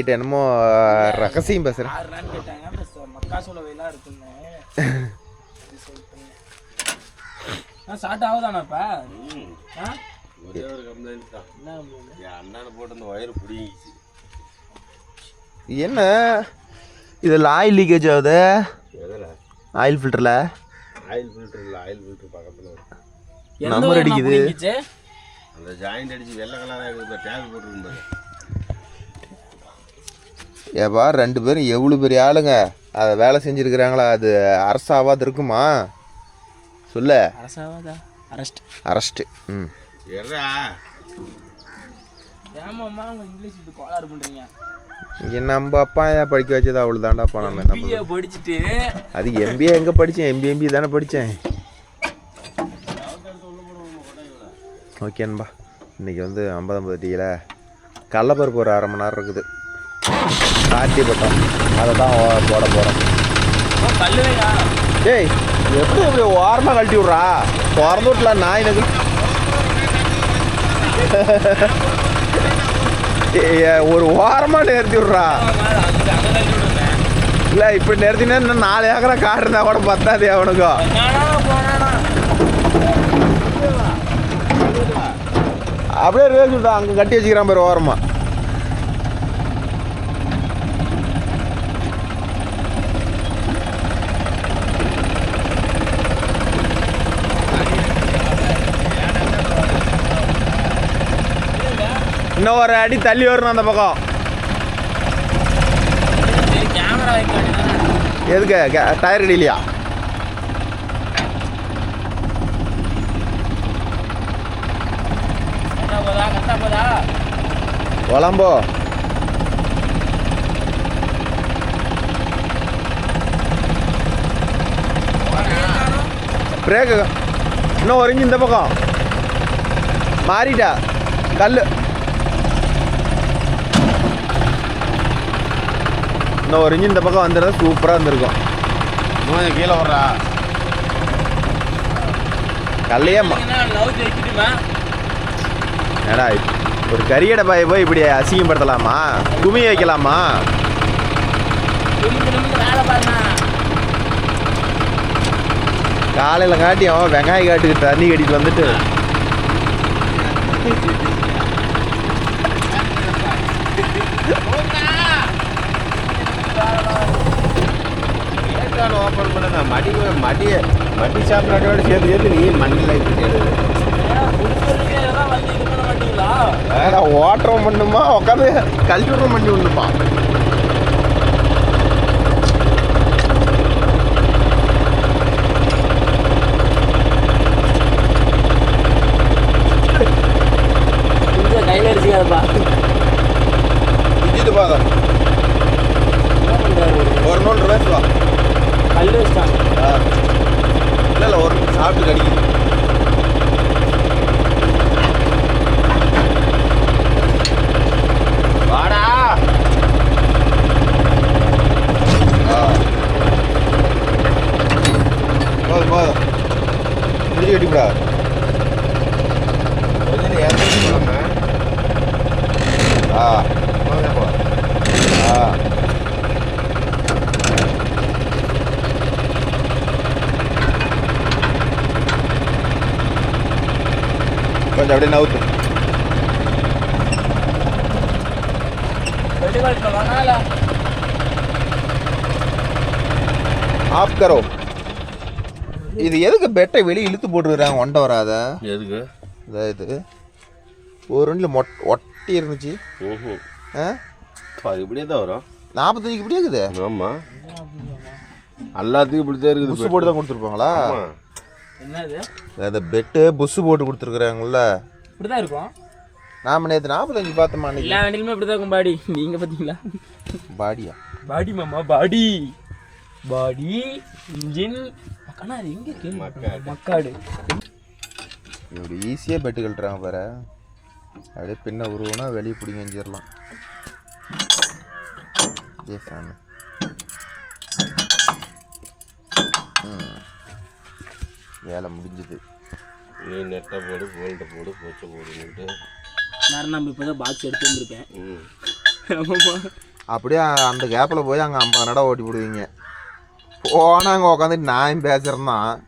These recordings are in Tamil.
என்னமோ ரகசியம் பேசுறேன். என்ன இதில் ஆயில் லீக்கேஜ் ஆகுது? ஆயில் ஃபில்டரில் பக்கத்தில் நம்பர் அடிக்குது. அந்த ஜாயிண்ட் அடிச்சு வெள்ளை கலராக இருக்குது, டேங்க் போட்டுருக்கும்போது. ஏப்பா 2 பேரும் எவ்வளோ பெரிய ஆளுங்க, அதை வேலை செஞ்சுருக்குறாங்களா? அது அரசாவாது இருக்குமா சொல்ல? அரசாவாதா? அரெஸ்ட்டு. ம் இங்கே நம்ம அப்பா ஏன் படிக்க வச்சது அவ்வளோ தாண்டாப்பா. நம்ம என்ன படிச்சுட்டு அது எம்பிஏ எங்கே படித்தேன்? எம்பி தானே படித்தேன். ஓகேன்பா, இன்றைக்கி வந்து 50 டீயில் கடலப்பருப்பு ஒரு 1/2 மணி நேரம் இருக்குது. காட்டி போட்டோம், அதை தான் போட போகிறோம். ஏய் எப்படி ஓரமாக கழட்டி விட்றா? திறந்து விட்டலாம் நான் எனக்கு ஒரு ஓரமாக நிறுத்தி விட்றா. இல்லை இப்போ நிறுத்தினா இன்னும் 4 ஏக்கரா காடு இருந்தால் கூட பத்தாது அவனுக்கும். அப்படியே ரேஸ் விட்டா அங்கே கட்டி வச்சுக்கிறான் பேர் ஓரமாக. இன்னும் ஒரு அடி தள்ளி வரணும் அந்த பக்கம். எதுக்கு டயர் அடியிலையா? வளம்போ பிரேக்கு இன்னும் ஒரு இன்ச்சு இந்த பக்கம் மாறிட்டா கல். இன்னும் ஒரு இன்ச்சு இந்த பக்கம் வந்துடுறா சூப்பராக இருந்திருக்கும். கொஞ்சம் கீழே வர்றா கல்லையே. ஏடா ஒரு கரியடை பாயை போய் இப்படி அசிங்கப்படுத்தலாமா? குமி வைக்கலாமா? காலையில் காட்டியும் வெங்காய காட்டுக்கு தண்ணி கட்டிட்டு வந்துட்டு ஓப்பன் பண்ண மடி சாப்பிட்றோட சேர்த்து நீ மண்ணில் ஓட்டுறோம் பண்ணுமா உட்காந்து கல்ச்சூரம் பண்ணி விடணுமா? கையில் அடிச்சுக்காதப்பா. இஞ்சிட்டு பாதம் ஒரு நூல் ரூபாய்வா கல் வச்சிட்டாங்க. இல்லை ஒரு சாப்பிட்டு கடிக்குது. வாடா போதும் போதும் முடிச்சு கட்டிவிடா. கொஞ்சம் அப்படியே நவுத்து. ஆஃப் கரோ. இது எதுக்கு பெட்டை வெளியே இழுத்து போட்டுருக்குறாங்க? ஒண்டை வராத எதுக்கு? இது ஒரு ரெண்டில் ஒட்டி இருந்துச்சு. அது இப்படியே தான் வரும். 45 இப்படியே இருக்குது. ஆமாம், எல்லாத்துக்கும் இப்படி தான் இருக்குது. புஷ் போட்டு தான் கொடுத்துருப்பாங்களா? என்னது அந்த பெட்டு புஷ் போட்டு கொடுத்துருக்குறாங்கல்ல, இப்படி தான் இருக்கும். நாம நேற்று 45 பார்த்தோமா? எல்லா வண்டியிலுமே இப்படி தான் இருக்கும் பாடி. நீங்கள் பார்த்தீங்களா? பாடியா? பாடி மாமா, பாடி பாடி இன்ஜின் கண்ணாடி எங்கே மக்காடு. இப்படி ஈஸியாக பெட்டு கழட்டுறாங்க பாரு. அப்படியே பின்ன உருவனா வெளியே பிடிங்க எஞ்சிடலாம். சாமி வேலை முடிஞ்சுது. நீ நெட்டை போடு, போல்ட்டை போடு, போச்சை போடுன்னுட்டு நான் இப்போ தான் பாக்ஸ் எடுத்து வந்துருக்கேன். ஆமாம்மா அப்படியே அந்த கேப்பில் போய் அங்கே 50 நடை ஓட்டி போடுவீங்க. போனால் அங்கே உட்காந்துட்டு நான் பேசுகிறேன் தான்,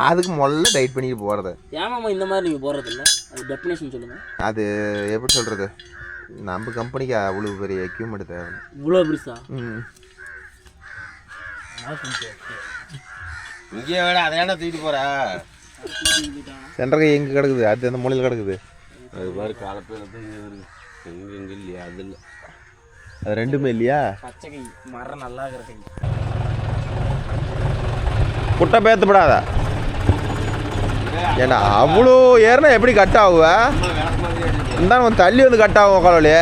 அதுக்கு முதல்ல டைட் பண்ணிட்டு போகிறது. ஏமாம்மா இந்த மாதிரி நீங்கள் போகிறது இல்லை, அது டெஃபினேஷன் சொல்லுங்கள். அது எப்படி சொல்கிறது, நம்ம கம்பெனிக்கு அவ்வளோ பெரிய எக்யூப்மெண்ட் தேவை. இவ்வளோ பெருசா? இங்கே விட அதை ஏன்னா தூக்கிட்டு போகிறா. சென்டர் கை எங்கே கிடக்குது, அது அந்த மூலையில் கிடக்குது. அது மாதிரி காலப்பேர் எங்கே இல்லையா, அது இல்லை, அது ரெண்டுமே இல்லையா. பச்சை கை மரம் நல்லா இருக்கிற கை. குட்டை பேத்துப்படாத. ஏன்னா அவ்வளோ ஏறினா எப்படி கட் ஆகுவ? இருந்தாலும் கொஞ்சம் தள்ளி வந்து கட் ஆகும் உக்காலே.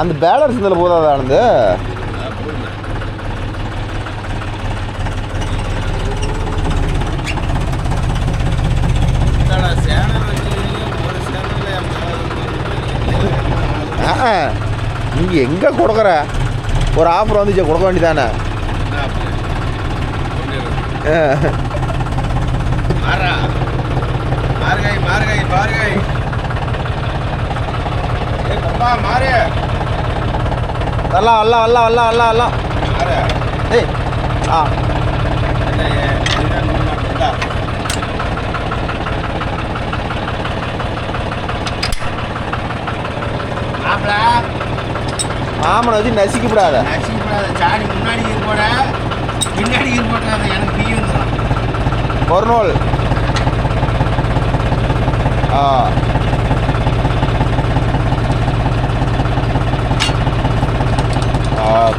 அந்த பேலன்ஸ் இதில் போதாதா ஆனது? நீங்கள் எங்கே கொடுக்குற? ஒரு ஆஃபர் வந்துச்சு, கொடுக்க வேண்டியதானே? வரலாம் வரலாம் வரலாம் வரலாம் வரலாம் வரலாம். ஏய் ஆ மாமனை வச்சு நசிக்கப்படாத. சாடி முன்னாடி போட பின்னாடி போட்டாத, எனக்கு பீ வந்துடும். ஒரு நாள்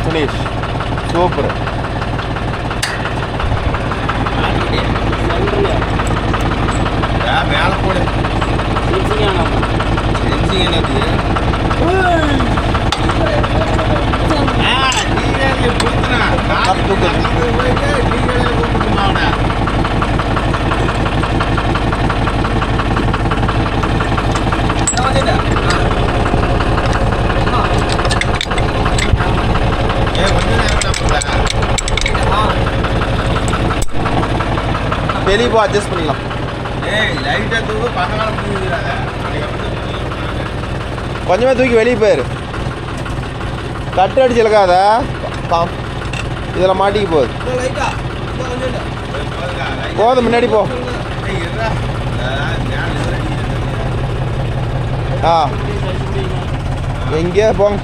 ஃபினிஷ் சூப்பர். மேலே போடு. என்னது வெளியே போ, அட்ஜஸ்ட் பண்ணிக்கலாம். கொஞ்சமாக தூக்கி வெளியே போயிரு, கட்டு அடிச்சு இழுக்காத, இதில் மாட்டிக்கு போகுது. போதும், முன்னாடி போ. ஆ எங்கேயா போங்க.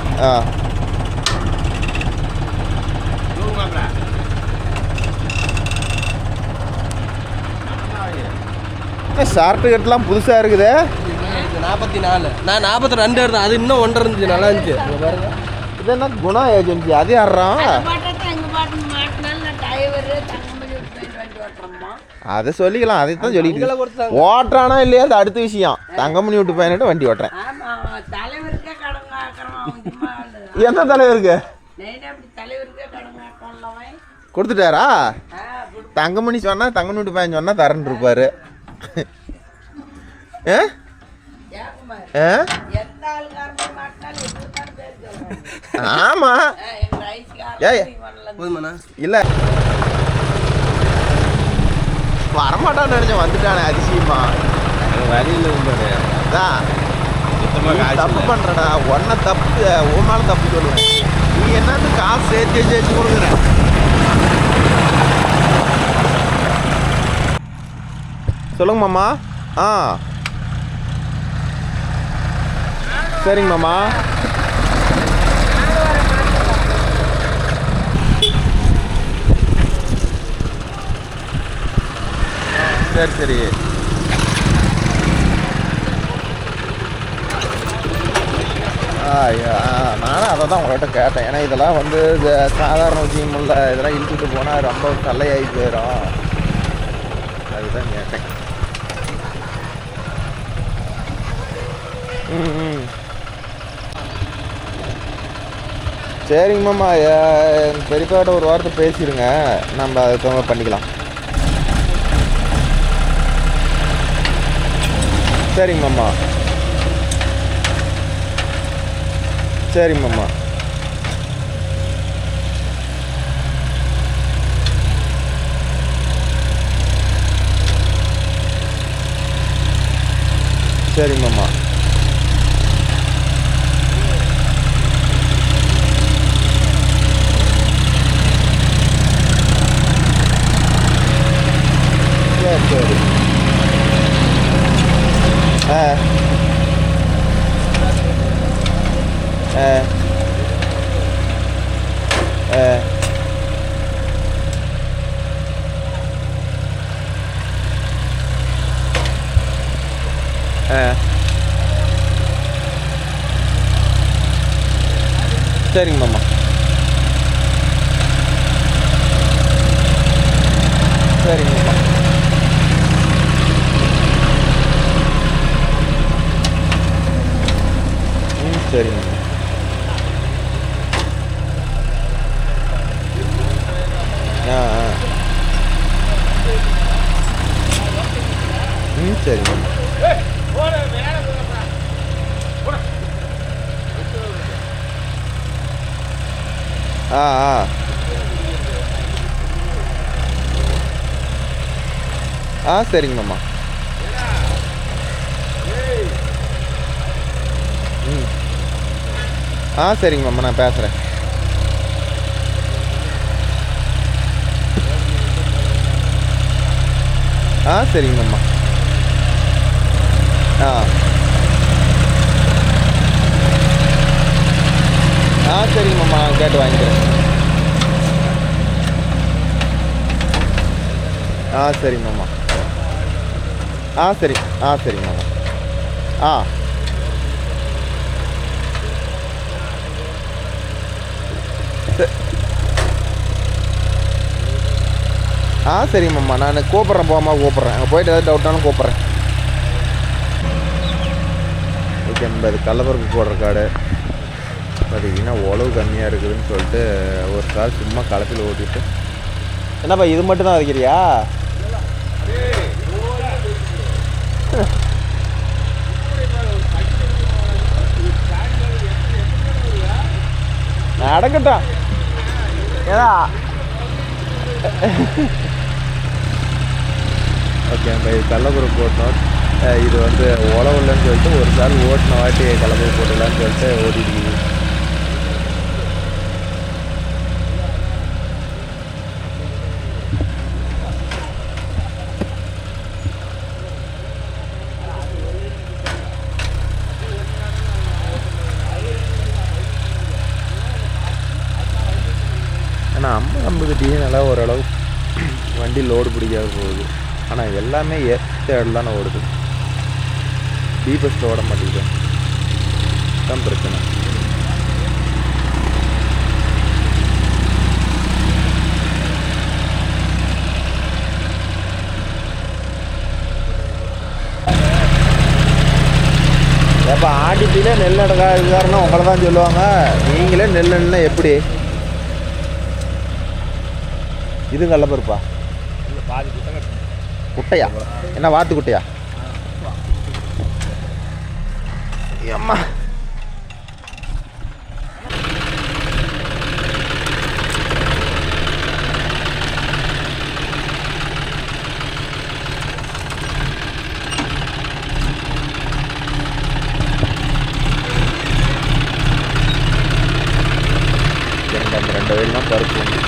ஷார்ட்டு கட்டெலாம் புதுசாக இருக்குது. 44, நான் 42 இருந்தேன், அது இன்னும் 1.5 இருந்துச்சு, நல்லா இருந்துச்சு. இது என்ன குணா ஏஜென்சி, அது யாராம்? அதை சொல்லிக்கலாம், அதை தான் சொல்லிட்டு ஓட்டுறானா இல்லையா அது அடுத்த விஷயம். தங்கமணி விட்டு பையன்ட்டு வண்டி ஓட்டுறேன். எந்த தலைவருக்கு கொடுத்துட்டாரா? தங்கமணி சொன்னா, தங்கமணி விட்டு பையன் சொன்னா தரேன் இருப்பாரு. ஆமா இல்ல வரமாட்டான்னு நினைச்சேன், வந்துட்டானே அதிசயமா. வழியில் தப்பு பண்றடா, ஒன்ன தப்பு ஒரு நாள் தப்பு சொல்லுவேன். நீ என்னன்னு காசு சேர்த்து கொடுக்குற. சொல்லுங்க மாமா. ஆ சரிங்க மாமா. சரி சரி. நானும் அதை தான் உங்கள்கிட்ட கேட்டேன். ஏன்னா இதெல்லாம் வந்து சாதாரண விஷயம் இல்லை, இதெல்லாம் இழுத்துட்டு போனால் ரொம்ப தொல்லையாகி போயிடும், அதுதான் கேட்டேன். சரிங்க மாமா, பெரியப்பாட்ட ஒரு வாரத்தை பேசிடுங்க, நம்ம அதை தகுந்த பண்ணிக்கலாம். சரிங்க மாமா. சரிங்க மாமா. சரிங்க மாமா. சரி. ஆ ஆ ஆ ஆ சரிங்க மாமா. சரிங்க மாமா. சரிங்க மாமா. ஆ ஆ சரிங்க மாமா. ஆ ஆ ஆ சரிங்க மாமா. ஆ சரிங்க மாமா, நான் பேசுகிறேன். ஆ சரிங்க மாமா. ஆ ஆ சரிங்க மாமா, நான் கேட்டு வாங்கிக்கிறேன். ஆ சரிங்க மாமா. ஆ சரி. ஆ சரிங்க மாமா. ஆ ஆ சரிங்க மாமா, நான் கூப்பிட்றேன், போகாமல் கூப்பிட்றேன். அங்கே போய்ட்டு ஏதாவது டவுட்னாலும் கூப்பிட்றேன். ஓகே நம்ம அது கடலப்பருப்பு போடுற காடு பார்த்தீங்கன்னா உழவு கம்மியாக இருக்குதுன்னு சொல்லிட்டு ஒரு கால் சும்மா களத்தில் ஓட்டிட்டு. என்னப்பா இது மட்டும் தான் வைக்கிறியா? நடக்கட்டும் ஏதா. ஓகே நம்ம இது கடலப்பருப்பு போட்டோம். இது வந்து உழவுலன்னு சொல்லிட்டு ஒரு சால் ஓட்டின வாட்டி கடலப்பருப்பு போட்டுடலான்னு சொல்லிட்டு ஓட்டிட்டு. ஆனால் 50 டிஎன்எல் ஓரளவு வண்டி லோடு பிடிக்காது போகுது. ஆனால் எல்லாமே ஏற்ற தானே ஓடுது. பஸ்ஸில் ஓட மாட்டேங்குது, தான் பிரச்சனை. ஏப்பா ஆடிப்பிலே நெல் நடக்காதுக்காரனா உங்களை தான் சொல்லுவாங்க. நீங்களே நெல்லுன்னா எப்படி? இது கடலப்பருப்பா? குட்டையா? என்ன வாத்து குட்டையா? அம்மா அந்த 2 வயல் தான் பருப்பு உண்டு.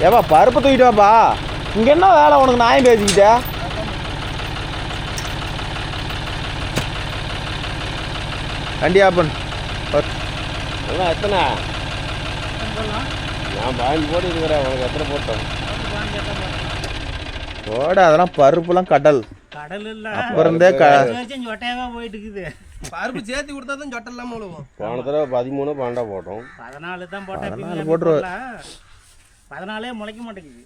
ஏப்பா பருப்பு தூக்கிட்டு வாப்பா. இங்கே என்ன வேலை உனக்கு? நாயம் பேசிக்கிட்ட கண்டியாப்பன் எத்தனை நான் வாங்கி போட்டு இருக்கிறேன். உனக்கு எத்தனை போட்டோம் போட? அதெல்லாம் பருப்புலாம் கடல் அப்புறம் சொட்டையாவே போயிட்டு இருக்குது. பருப்பு சேர்த்து கொடுத்தா தான் சொட்டை இல்லாமல் விழுவோம். போன தடவை 13 12 போட்டோம். 14 தான் போட்டேன். 14 போட்டுருவோம். 14 முளைக்க மாட்டேங்குது.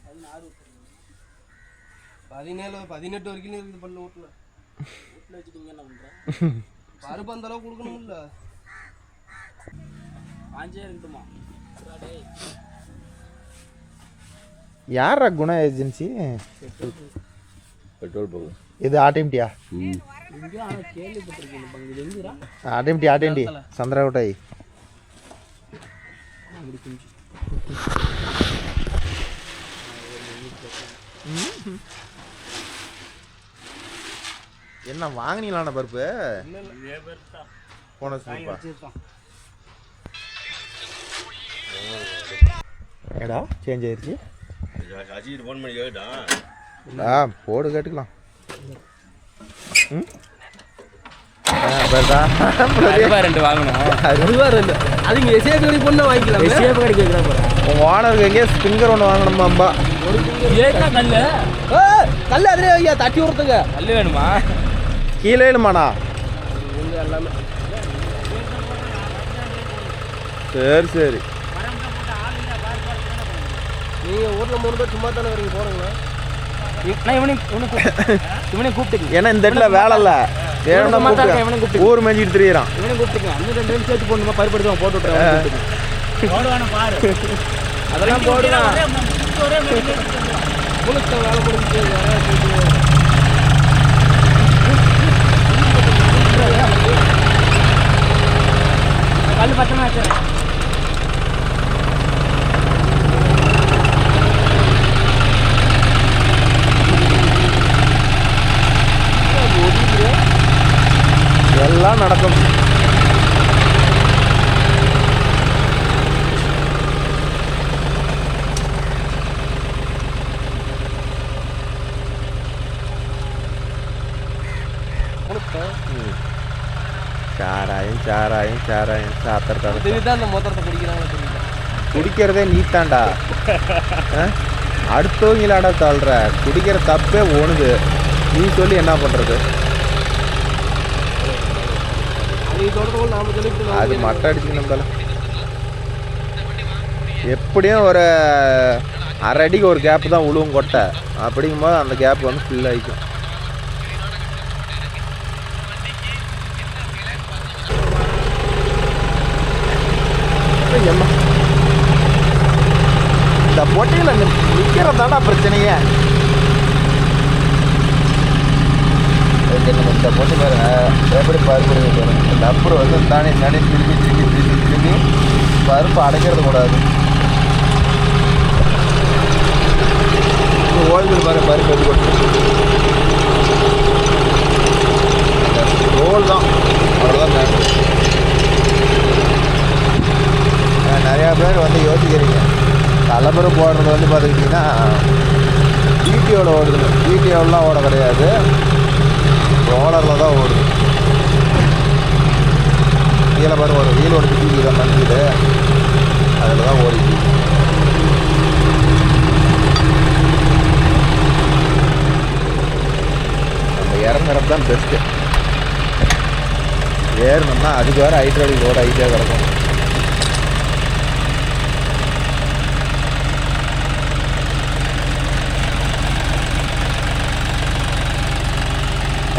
17 18 வரைக்கும் இருக்குது பல்லு வீட்டில். வீட்டில் வச்சுட்டீங்க என்ன பண்ணுறேன்? பருப்பு அந்த அளவுக்கு கொடுக்கணும்ல. 5 இருக்குமா? யாரா குணா ஏஜென்சி? பெட்ரோல் பங்கு இது ஆர்டிஎம்டியா? ஆர்டிஎம்டி ஆர்டிஎம்டி சந்திராகோட்டை. என்ன வாங்கினீங்களான பருப்பு? போன சூப்பா ஏடா சேஞ்ச் ஆயிடுச்சு. அஜித் ஃபோன் பண்ணி கேட்டான். போடு கேட்டுக்கலாம். ரெண்டு வாங்கணும். அதுவா ரெண்டு. அது இங்கே எஸ்ஏபி கடைக்கு பொண்ணு வாங்கிக்கலாம். சேப்பு கடைக்கு வைக்கிறா போகிறேன். உங்கள் ஓனருக்கு எங்கேயா ஸ்பிங்கர் ஒன்று வாங்கணுமாம்பா. ஏன்னா கல் கல் அதிலே ஐயா தட்டி விடுறதுங்க. கல் வேணுமா? கீழே இல்லைமாண்ணா. இவங்க எல்லாமே சரி சரி. நீங்கள் ஊரில் 3 பேர் சும்மா தானே வரீங்க போகிறீங்களா? இவனை கூப்பிட்டு ஏன்னா இந்த இடத்துல வேலை இல்லை. வேணும்னா கூப்பிட்டு ஊர் மேய்ஞ்சிட்டு திரியிறான். இவனை கூப்பிட்டுக்கலாம். இன்னும் 2 நிமிஷம் சேர்த்து போடணுமா? பருப்படுத்து போட்டு விட்டுறேன். போடுவானு பாரு. அதெல்லாம் போடுறான். முழுக்க வேலை முடிஞ்சு கல் பச்சமா வச்சுறேன். எல்லாம் நடக்கும். சாராயம் சாத்திரத்தாங்க. இதுதான் அந்த மொத்தத்தை குடிக்கிறாங்களா தெரியல. குடிக்கிறதே நீத்தாண்டா. அடுத்தவங்களாடா தள்ளுற. குடிக்கிற தப்பே ஓணுது. நீ சொல்லி என்ன பண்ணுறது? அது மட்டை அடிச்சுக்கணும். நம்மளால எப்படியும் ஒரு அரை அடிக்கு ஒரு கேப்பு தான் உழுவும் கொட்டை. அப்படிங்கும்போது அந்த கேப் வந்து ஃபில் ஆகிக்கும். இந்த பொட்டியில் நிற்கிறதாடா பிரச்சனையே. இந்த பொட்டி பாருங்க எப்படி பருப்பு டப்புரு வந்து தானே நடி திருப்பி பருப்பு அடைக்கிறது கூடாது. ஓய்வு பாருங்க பருப்பு எப்படி கொட்டு. ரோல் தான் அவ்வளோதான். நிறையா பேர் வந்து யோசிக்கிறீங்க தலைமுறை போடுறது வந்து பார்த்துக்கிட்டிங்கன்னா டிடியோட ஓடுது. டிடிஓலாம் ஓட கிடையாது, ரோலரில் தான் ஓடுது. கீழே பாருங்க ஒரு வீல் ஓடுது. டிடி தான் மண்ணில் அதில் தான் ஓடிச்சு. நம்ம இறங்குறது தான் பெஸ்ட்டு. ஏறணும்னா அதுக்கு வேறு ஹைட்ராலிக் ரோடு ஐடியா கிடக்கும்.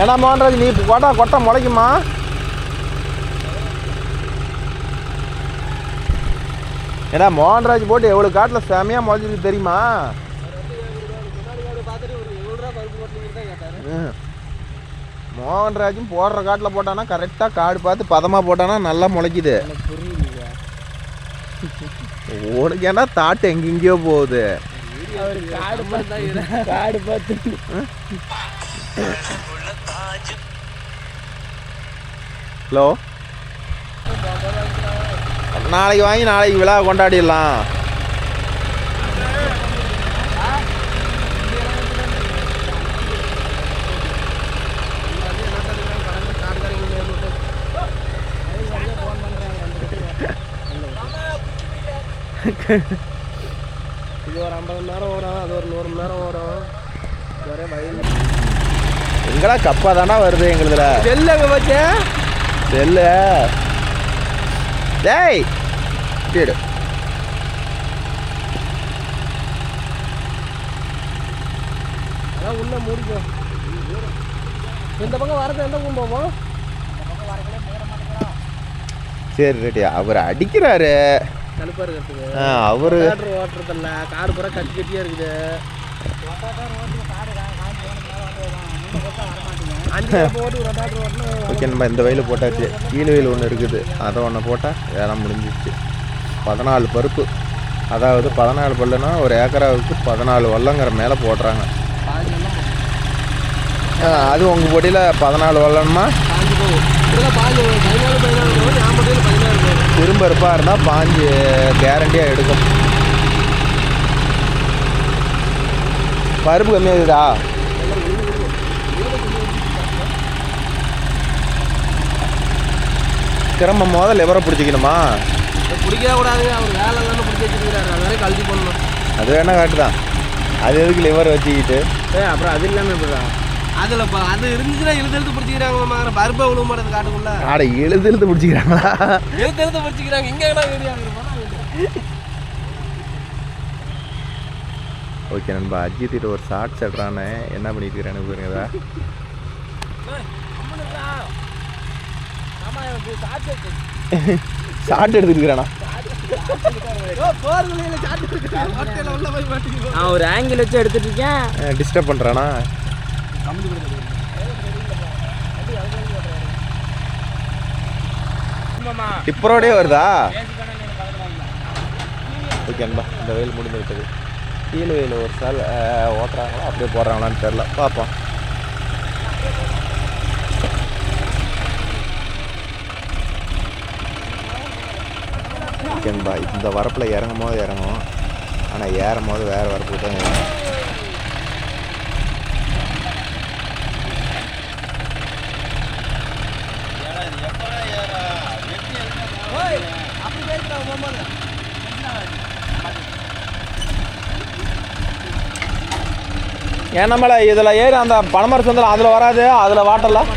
ஏன்னா மோகன்ராஜ் நீ கொட்டை முளைக்குமா? ஏன்னா மோகன்ராஜ் போட்டு எவ்வளோ காட்டில் செமையாக முளைச்சிருக்கு தெரியுமா? மோகன்ராஜும் போடுற காட்டில் போட்டானா கரெக்டாக காடு பார்த்து பதமாக போட்டானா நல்லா முளைக்குது. உனக்கு ஏன்னா தாட்டு எங்கெங்கேயோ போகுது. காடு பார்த்து ஹலோ, நாளைக்கு வாங்கி நாளைக்கு விழா கொண்டாடிடலாம். இது ஒரு 50 மணி நேரம் ஓடும், அது ஒரு 100 மணி நேரம் ஓடும். ஒரே வயல் எங்களா கப்பா தானே வருது எங்களுதுல. செல்லுங்க வச்சே செல்லு டேய் கேடு. அதான் உள்ள மூடிக்கும். இந்த பக்கம் வரது எந்த பக்கம் போவோம்? சரி ரெடி. அவர் அடிக்கிறாரு. கழுப்பா இருக்கிறதுக்கு அவரு ஓட்டுறதில்ல. காடு பூரா கட்டி கட்டியா இருக்குது. ஓகே, நம்ம இந்த வயலில் போட்டாச்சு. கீழ் வயல் ஒன்று இருக்குது, அதை ஒன்று போட்டால் வேலை முடிஞ்சிச்சு. 14 பருப்பு, அதாவது 14 பல்லுனா ஒரு ஏக்கராவுக்கு 14 வல்லங்கிற மேலே போடுறாங்க. அது உங்கள் பொடியில் 14 வல்லணுமா? திரும்ப இருப்பாக இருந்தால் 5 கேரண்டியாக எடுக்கும். பருப்பு கம்மியாகுதா? திரும்ப முதல்ல லிவரை பிடிச்சிக்கணுமா? பிடிக்க கூடாதுங்க, அவர் வேலை இல்லாமல் பிடிச்சி வச்சுக்கிறாரு, அது வரைக்கும் கழட்டி போடணும். அது வேணா கரெக்டு தான். அது எதுக்கு லிவர் வச்சுக்கிட்டு? அப்புறம் அது இல்லாமல் எப்படிதான் அதில் அது இருந்துச்சுன்னா இழுத்து பிடிச்சிக்கிறாங்களா, பருப்பை விழுவ மாட்டேது காட்டுக்குள்ள. ஆட எழுது பிடிச்சிக்கிறாங்களா? இழுத்து பிடிச்சிக்கிறாங்க. இங்கே ஓகே நண்பா, அஜித்திட்ட ஒரு ஷார்ட் செட்றானே என்ன பண்ணிட்டு இருக்கிறேன்னு பாருங்கதா. ஷார்ட் எடுத்துக்கிறானா? நான் ஒரு ஆங்கிள் வச்சு எடுத்துட்டு இருக்கேன். டிஸ்டர்ப் பண்ணுறானா? டிப்பரோடே வருதா? ஓகே நண்பா, இந்த வெயில் முடிந்து விட்டது. கீழே வெயில் ஒரு சால் ஓட்டுறாங்களா அப்படியே போடுறாங்களான்னு தெரில, பார்ப்போம். ஓகேன்பா, இந்த வரப்பில் இறங்கும் போது இறங்கும், ஆனால் ஏறும் போது வேறு வரப்பு தான் இறங்கும். ஏன் நம்மள இதில் ஏறி அந்த பனைமர சொந்தலாம் அதில் வராது, அதில் வாட்டலாம்.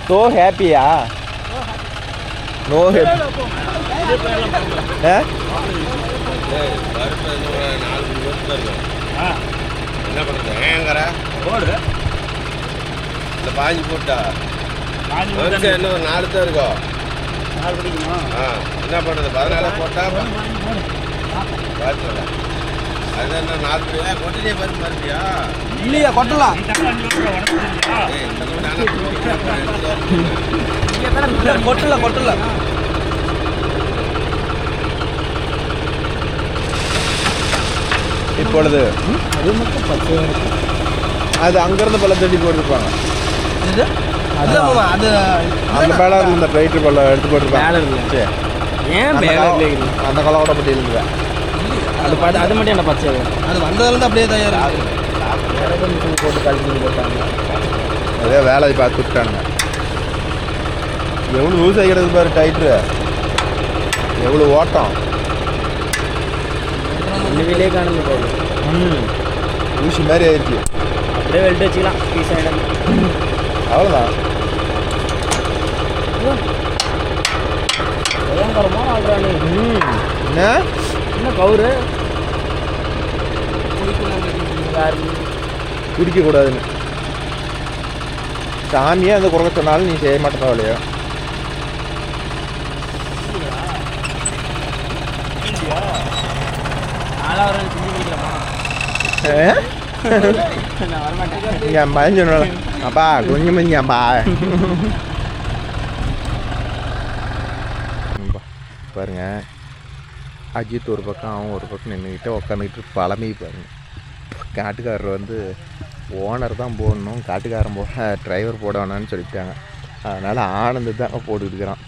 ஸோ ஹாப்பியா? No happy. என்ன பண்ணுறது? ஏங்கிற போடு இந்த பாஞ்சு போட்டா இன்னும் ஒரு 4 தான் இருக்கும். என்ன பண்ணுறது? 14 போட்டா பார்த்து அது என்ன 4 படியா கொட்டிலே பருப்பு பருப்பியா இல்லையா? கொட்டலாம். கொட்டல இப்பொழுது அது அங்கேருந்து பழம் தட்டி போட்டுருப்பாங்க. அது அந்த பேலர் இந்த ரைட்டு பழம் எடுத்து போட்டுருப்பாங்க. சரி, ஏன் அந்த கலவோட பட்டி இருந்துவேன். அது மட்டும் என்ன பச்சை? அது வந்ததுலேருந்து அப்படியே தயார் போட்டு கழிச்சு போட்டாங்க. அதே வேலையை பார்த்து விட்டானுங்க. எவ்வளோ லூஸ் ஆகிடுது பாரு டைட்ரு, எவ்வளோ ஓட்டம். இன்னும் காணுங்க போகுது. ஊசி மாதிரி ஆயிடுச்சு. அப்படியே வெல்ட் வச்சுக்கலாம், பீஸ் ஆகிடும். அவ்வளோதான். பயங்கரமா ஆடுறானு. என்ன என்ன கவுரு குடிக்கக்கூடாதுன்னு சாமியே அந்த குறைக்க சொன்னாலும் நீ செய்ய மாட்டேன் இல்லையா? என் பையன் சொன்ன அப்பா கொஞ்சம் மஞ்சாப்பா. பாருங்க, அஜித் ஒரு பக்கம் அவன் ஒரு பக்கம் நின்றுக்கிட்டு உட்காந்துக்கிட்டு பழமை பாருங்க. காட்டுக்காரர் வந்து ஓனர் தான் போடணும், காட்டுக்காரன் போட டிரைவர் போட வேணான்னு சொல்லிட்டாங்க. அதனால் ஆனந்து தான் போட்டுக்கிட்டுக்கிறான்.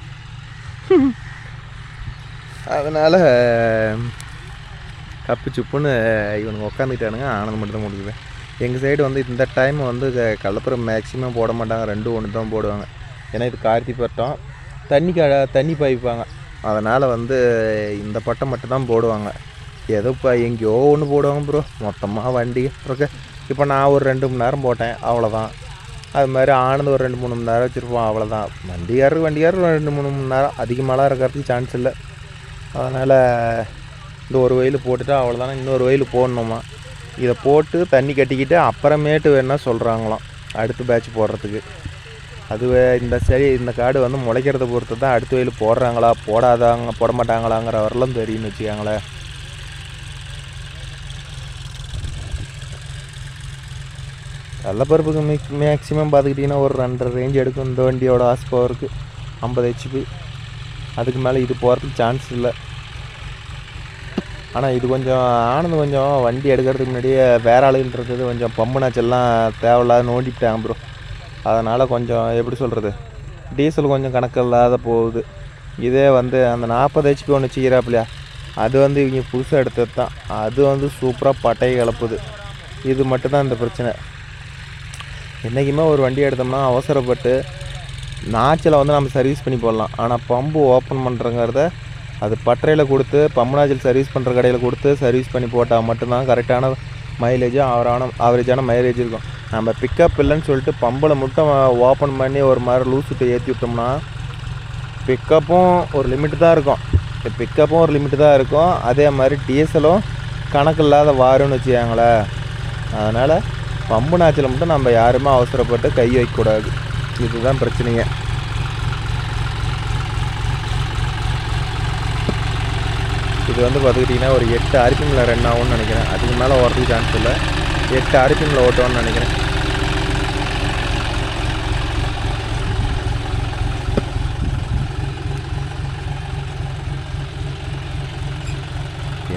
அதனால் கப்பு சுப்புன்னு இவனுங்க உட்காந்துக்கிட்டானுங்க, ஆனந்தம் மட்டும் தான் போட்டுக்குவேன். எங்கள் சைடு வந்து இந்த டைம் வந்து கலப்புறம் மேக்ஸிமம் போட மாட்டாங்க, 2-1 தான் போடுவாங்க. ஏன்னா இது கார்த்தி பட்டம், தண்ணி பாய்ப்பாங்க. அதனால் வந்து இந்த பட்டம் மட்டும் தான் போடுவாங்க. ஏதோ இப்போ எங்கேயோ ஒன்று போடுவாங்க ப்ரோ, மொத்தமாக வண்டி இருக்கு. இப்போ நான் ஒரு 2 மணி நேரம் போட்டேன், அவ்வளோதான். அது மாதிரி ஆனந்து ஒரு 2-3 மணி நேரம் வச்சுருப்போம், அவ்வளோதான். வண்டிக்காரர் 2-3 மணி நேரம், அதிகமாகலாம் இருக்கிறதுக்கு சான்ஸ் இல்லை. அதனால் இந்த ஒரு வயல் போட்டுட்டு அவ்வளோதானே, இன்னொரு வயல் போடணுமா. இதை போட்டு தண்ணி கட்டிக்கிட்டு அப்புறமேட்டு வேணால் சொல்கிறாங்களாம் அடுத்த பேட்ச் போடுறதுக்கு. அதுவே இந்த காடு வந்து முளைக்கிறத பொறுத்து தான் அடுத்த வயல் போடுறாங்களா போட மாட்டாங்களாங்கிற வரலாம் தெரியும்னு வச்சுக்காங்களேன். கடலப்பருப்புக்கு மேக்ஸிமம் பார்த்துக்கிட்டிங்கன்னா ஒரு 2.5 ரேஞ்ச் எடுக்கும் இந்த வண்டியோட ஹார்ஸ் பவருக்கு, 50 HP. அதுக்கு மேலே இது போகிறதுக்கு சான்ஸ் இல்லை. ஆனால் இது கொஞ்சம் ஆனந்து கொஞ்சம் வண்டி எடுக்கிறதுக்கு முன்னாடியே வேறு ஆளுன்றது கொஞ்சம் பம்பு நாச்செல்லாம் தேவையில்லாத நோண்டிவிட்டாங்க ப்ரோ. அதனால் கொஞ்சம் எப்படி சொல்கிறது, டீசல் கொஞ்சம் கணக்கு இல்லாத போகுது. இதே வந்து அந்த 40 HP ஒன்று வச்சுக்கிறாப்புலையா, அது வந்து இவங்க புதுசாக எடுத்தது தான். அது வந்து சூப்பராக பட்டையை கிளப்புது. இது மட்டும்தான் இந்த பிரச்சனை. என்றைக்குமே ஒரு வண்டி எடுத்தோம்னா அவசரப்பட்டு நாச்சில் வந்து நம்ம சர்வீஸ் பண்ணி போடலாம். ஆனால் பம்பு ஓப்பன் பண்ணுறங்கிறத அது பட்டறையில் கொடுத்து பம்பு நாச்சில் சர்வீஸ் பண்ணுற கடையில் கொடுத்து சர்வீஸ் பண்ணி போட்டால் மட்டும்தான் கரெக்டான மைலேஜும் ஆவரேஜான மைலேஜ் இருக்கும். நம்ம பிக்கப் இல்லைன்னு சொல்லிட்டு பம்பில் மட்டும் ஓப்பன் பண்ணி ஒரு மாதிரி லூஸ் விட்டு ஏற்றி விட்டோம்னா பிக்கப்பும் ஒரு லிமிட்டு தான் இருக்கும். பிக்கப்பும் ஒரு லிமிட்டு தான் இருக்கும். அதே மாதிரி டீசலும் கணக்கு இல்லாத வாருன்னு வச்சுக்காங்களேன். அதனால் பம்பு நாச்சில் மட்டும் நம்ம யாருமே அவசரப்பட்டு கை வைக்கக்கூடாது. இதுதான் பிரச்சனைங்க. இது வந்து பார்த்துக்கிட்டிங்கன்னா ஒரு 8 RPM ரன் ஆகும்னு நினைக்கிறேன். அதுக்கு மேலே ஓடுறதுக்கு சான்ஸ் இல்லை. 8 RPM ஓட்டோன்னு நினைக்கிறேன்.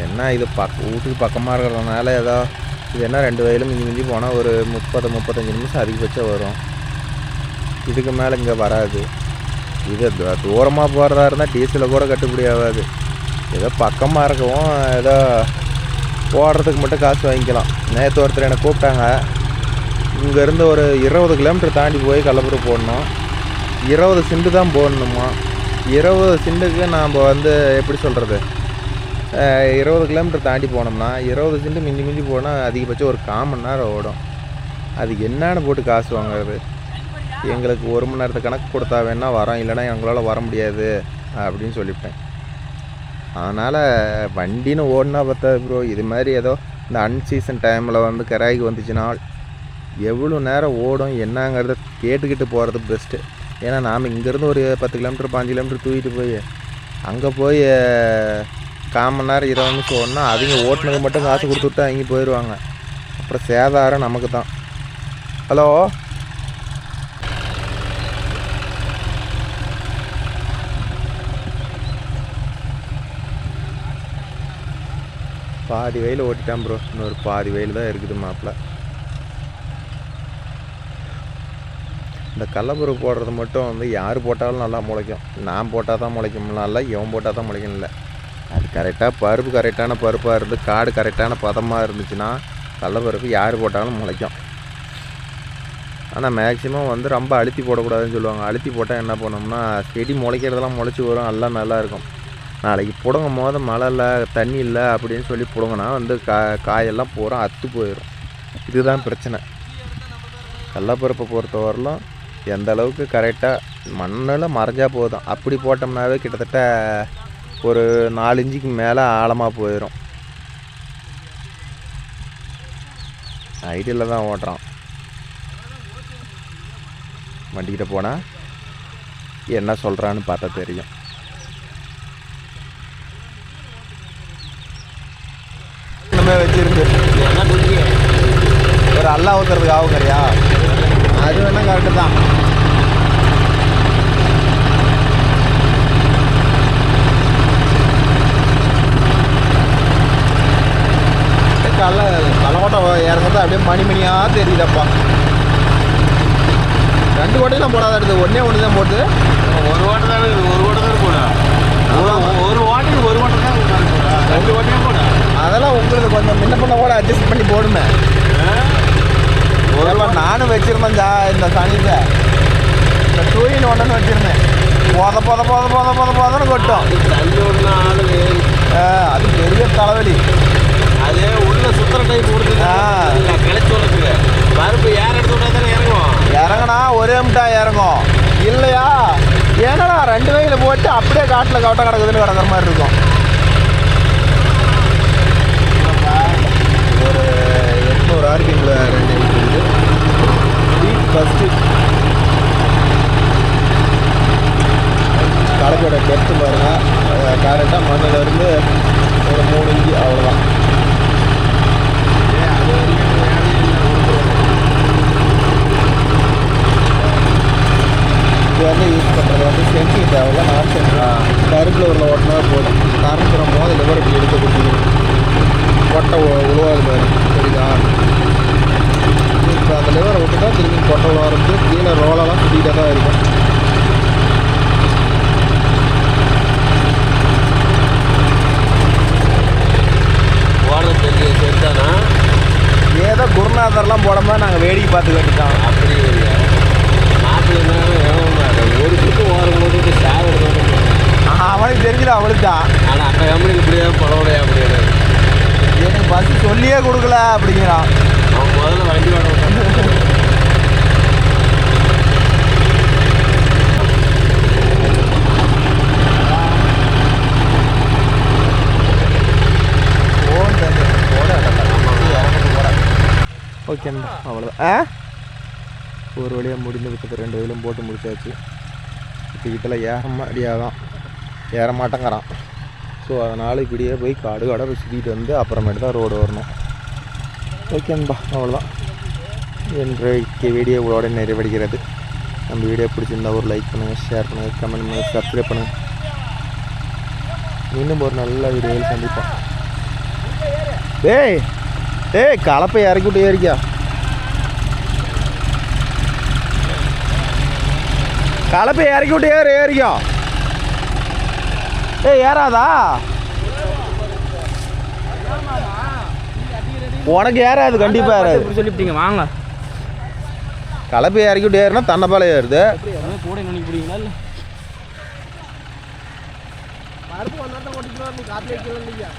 என்ன இது வீட்டுக்கு பக்கமாக இருக்கிறதுனால ஏதோ இது என்ன 2 வயலும் மிஞ்சி போனால் ஒரு 30-35 நிமிஷம் அதிகபட்சம் வரும். இதுக்கு மேலே இங்கே வராது. இது தூரமாக போகிறதா இருந்தால் டீசலில் கூட கட்டுப்படி ஆகாது. ஏதோ பக்கமாக இருக்கவும் ஏதோ போடுறதுக்கு மட்டும் காசு வாங்கிக்கலாம். நேற்று ஒருத்தர் என்னை கூப்பிட்டாங்க. இங்கேருந்து ஒரு 20 கிலோமீட்டர் தாண்டி போய் கள்ளப்பரு போடணும். 20 சிண்டு தான் போடணுமா. 20 சிண்டுக்கு நாம் வந்து எப்படி சொல்கிறது, 20 கிலோமீட்டர் தாண்டி போனோம்னா 20 சிண்டு மிஞ்சி போனால் அதிகபட்சம் ஒரு 1/4 மணி நேரம் ஓடும். அது என்னன்னு போட்டு காசு வாங்குறது. எங்களுக்கு 1 மணி நேரத்தை கணக்கு கொடுத்தா வேணால் வரோம், இல்லைனா எங்களால் வர முடியாது அப்படின்னு சொல்லிவிட்டேன். அதனால் வண்டின்னு ஓடினா பார்த்தா ப்ரோ, இது மாதிரி ஏதோ இந்த அன்சீசன் டைமில் வந்து கிராய்க்கு வந்துச்சுன்னா எவ்வளோ நேரம் ஓடும் என்னங்கிறத கேட்டுக்கிட்டு போகிறது பெஸ்ட்டு. ஏன்னா நாம் இங்கேருந்து ஒரு 10 கிலோமீட்டர் 5 கிலோமீட்டர் தூக்கிட்டு போய் அங்கே போய் 1/4 மணி நேரம் 20 நிமிஷம் ஓடினா அவங்க ஓட்டுனது மட்டும் காசு கொடுத்துட்டு அவங்க போயிடுவாங்க. அப்புறம் சேதாரம் நமக்கு தான். ஹலோ, பாதி வயல் ஓட்டிட்டான் ப்ரோ. இன்னொரு பாதி வயல் தான் இருக்குது மாப்பிள்ள. இந்த கடலப்பரு போடுறது மட்டும் வந்து யார் போட்டாலும் நல்லா முளைக்கும். நான் போட்டால் தான் முளைக்கும்லாம் இல்லை, இவன் போட்டால் தான் முளைக்கும் இல்லை. அது கரெக்டாக பருப்பு கரெக்டான பருப்பாக இருந்து காடு கரெக்டான பதமாக இருந்துச்சுன்னா கடலப்பருப்பு யார் போட்டாலும் முளைக்கும். ஆனால் மேக்ஸிமம் வந்து ரொம்ப அழுத்தி போடக்கூடாதுன்னு சொல்லுவாங்க. அழுத்தி போட்டால் என்ன பண்ணோம்னா செடி முளைக்கிறதெல்லாம் முளைச்சி வரும், எல்லாம் நல்லாயிருக்கும். நாளைக்கு பிடுங்கும் போது மழை இல்லை தண்ணி இல்லை அப்படின்னு சொல்லி பிடுங்கினா வந்து காயெல்லாம் பூரா அத்து போயிடும். இதுதான் பிரச்சனை. கடலப்பருப்பை பொறுத்த வரலும் எந்த அளவுக்கு கரெக்டாக மண்ணில் மறைஞ்சா போதும். அப்படி போட்டோம்னாவே கிட்டத்தட்ட ஒரு 4 இன்ச்சுக்கு மேலே ஆழமாக போயிடும். ஐடியில் தான் ஓட்டுறான். வண்டிக்கிட்ட போனால் என்ன சொல்கிறான்னு பார்த்தா தெரியும். வச்சிருந்து ஒரு அல்லா ஊத்துறதுக்கு ஆகுங்கறியா, அது வேணா கரெக்டு தான். கல்லோட்டை இறங்குறது அப்படியே மணியாக தெரியுதப்பா. 2 ஓட்டையெல்லாம் போடாத எடுத்து ஒன்றே ஒன்று தான் போட்டு. ஒரு ஓட்டை தான் இருக்குது, ஒரு ஓட்டை தான் போட. ஒரு ஓட்டைக்கு ஒரு ஓட்டை தான் 2 ஓட்டையும் போட. அதெல்லாம் உங்களுக்கு கொஞ்சம் முன்ன பண்ண கூட அட்ஜஸ்ட் பண்ணி போடுமே. நானும் வச்சுருந்தேன் இந்த சனிதை, இந்த 2-in-1 வச்சுருந்தேன். போதன்னு கொட்டும். தண்ணி ஒன்று ஆளுது, அது பெரிய தலைவலி. அது உள்ள சுத்தர டைப் கொடுத்து கிளச்சி சொல்லுங்க. பருப்பு ஏற எடுத்து விட்டா தானே இறங்கும். இறங்கினா ஒரே முட்டா இறங்கும். இல்லையா ஏன்னா 2 வயலில் போட்டு அப்படியே காட்டில் கவட்டை கிடக்குதுன்னு கிடக்கிற மாதிரி இருக்கும். ஒரு 800 RPM 2 இருக்குது. ஸ்பீட் ஃபஸ்ட்டு கலப்போட டெப்த்து பாருங்கள். கரெக்டாக மண்ணிலேருந்து ஒரு 3 இன்ச்சு அவ்வளோதான். இது வந்து யூஸ் பண்ணுறது வந்து சென்சிங் தேவையில்ல. நான் பருப்பில் உள்ள ஓட்டினா போதும். ஆர்டர்லாம் போடும்போது நாங்கள் வேடிக்கை பார்த்து வேண்டிட்டோம். அப்படி ஒரு சுட்டு ஓடும்போது சேவை அவனுக்கு தெரிஞ்சது அவளுக்கு தான். ஆனால் அந்த கம்பெனிக்கு இப்படியே பரவாயில்லையா அப்படின்னு எனக்கு பஸ் சொல்லியே கொடுக்கல அப்படிங்கிறான். அவன் முதல்ல வண்டி வாங்க ஓகேண்ணா அவ்வளோதான். ஒரு வழியாக முடிந்து விட்டது. 2 வயலும் போட்டு முடிச்சாச்சு. இப்போ இதில் ஏறமாடியாதான் ஏற மாட்டேங்கிறான். ஸோ அதனால் இப்படியே போய் காடு போய் சுற்றிட்டு வந்து அப்புறமேட்டு தான் ரோடு வரணும். ஓகேன்பா அவ்வளோதான். இன்றைக்கு வீடியோ இவ்வளோட நிறைவடைகிறது. நம்ம வீடியோ பிடிச்சிருந்தா ஒரு லைக் பண்ணுங்கள், ஷேர் பண்ணுங்கள், கமெண்ட் பண்ணுங்கள், சப்ஸ்கிரைப் பண்ணுங்கள். இன்னும் ஒரு நல்ல வீடியோவில் சந்திப்போம். டேய் கலப்பை இறக்கி விட்டு ஏறிக்கா. கலப்பை இறக்கி விட்டு ஏறிக்கோ. ஏறாதா உனக்கு? ஏறாது, கண்டிப்பாக ஏறாது. சொல்லிவிட்டீங்க வாங்க. கலப்பை இறக்கி விட்டு ஏறுனா தன்னைப்பால ஏறுது. கூட நினைக்க பிடிங்களா இல்லை? பருப்பு வந்தால் ஓட்டிக்கலாம். நீ காட்டில் வைக்கலாம் இல்லையா?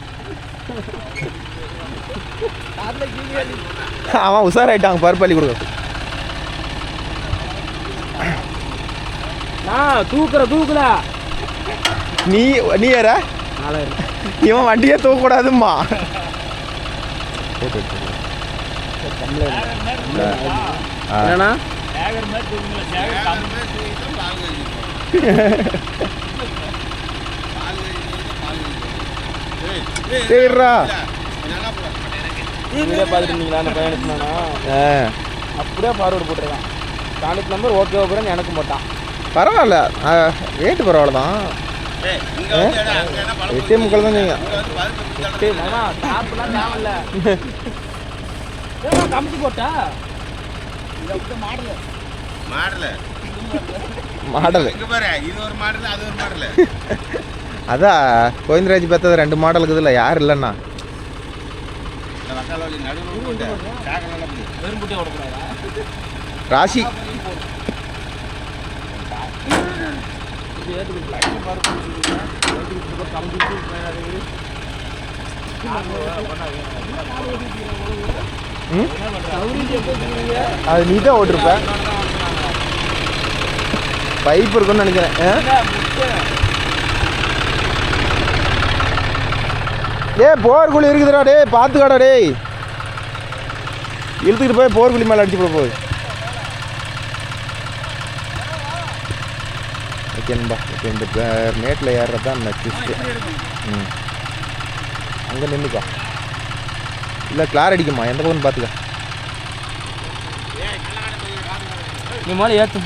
அவன் உஷாராயிட்டாங்க பருப்பு அள்ளி கொடுக்க. தூக்குல நீ ஏற இவன் வண்டியே தூக்கக்கூடாதும்மா. என்னண்ணா சரிடா நீங்களே பார்த்துருந்தீங்களா அந்த பையன் எடுத்துனானா? அப்படியே ஃபார்வர்டு போட்டுருக்கான். கான்டாக்ட் நம்பர் ஓகே ஓகேன்னு எனக்கு போட்டான். பரவாயில்ல, ரேட்டு பரவாயில்ல தான். 8:45 தான் நீங்கள். கமிட்டி போட்டா மாடல் இது ஒரு மாடல், அது ஒரு மாடல். அதான் கோவிந்தராஜ் பார்த்தது 2 மாடல் இருக்குதுல்ல. யார் இல்லைண்ணா ராசி அது நீ தான் ஓட்டிருப்ப. பைப் இருக்குன்னு நினைக்கிறேன். போர்க்குழி இருக்குதுடா. பார்த்துக்காடா இழுத்துக்கிட்டு போய் போர்க்குழி மேலே அடிச்சு போட போகுது. ஓகேன்பா. இப்போ இந்த மேட்டில் ஏறுறது தான் நெக்ஸ்ட்டு. அங்கே நின்றுக்கா. இல்லை கிளார் அடிக்குமா, எந்த பக்கம் பார்த்துக்க. நீ மாதிரி ஏற்று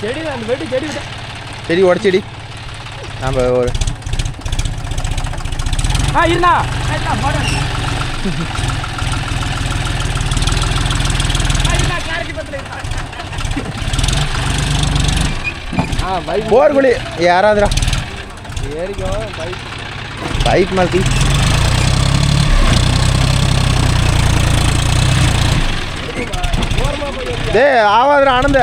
செடி அந்த வெட்டி செடி செடி உடச்செடி நம்ம ஒரு இருந்தா போர்க்குழி யாராதுடா ஏறிக்கோ. பைக் மாற்றி ஆவாதுடா ஆனந்த.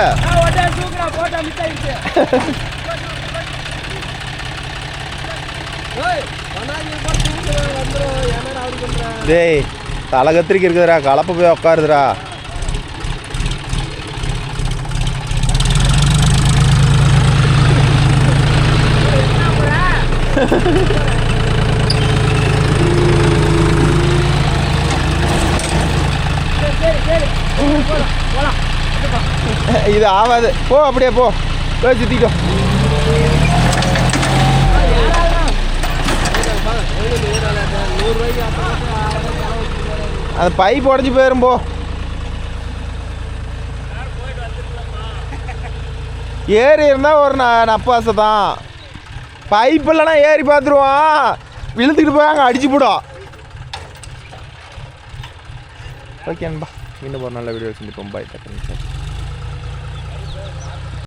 தலை கத்திரிக்கு இருக்குதுடா. கலப்பை போய் உட்காருதுடா. இது ஆகாது. போ அப்படியே போ சுத்திக்கோ. அந்த பைப் உடஞ்சி போயிரும். போ ஏறி இருந்தால் ஒரு நப்பாசை தான். பைப் இல்லைனா ஏறி பார்த்துருவான். இழுத்துக்கிட்டு போய் அங்கே அடிச்சு போடும். ஓகேன்பா. இன்னும் ஒரு நல்ல வீடியோ செஞ்சுப்போம். பாய்.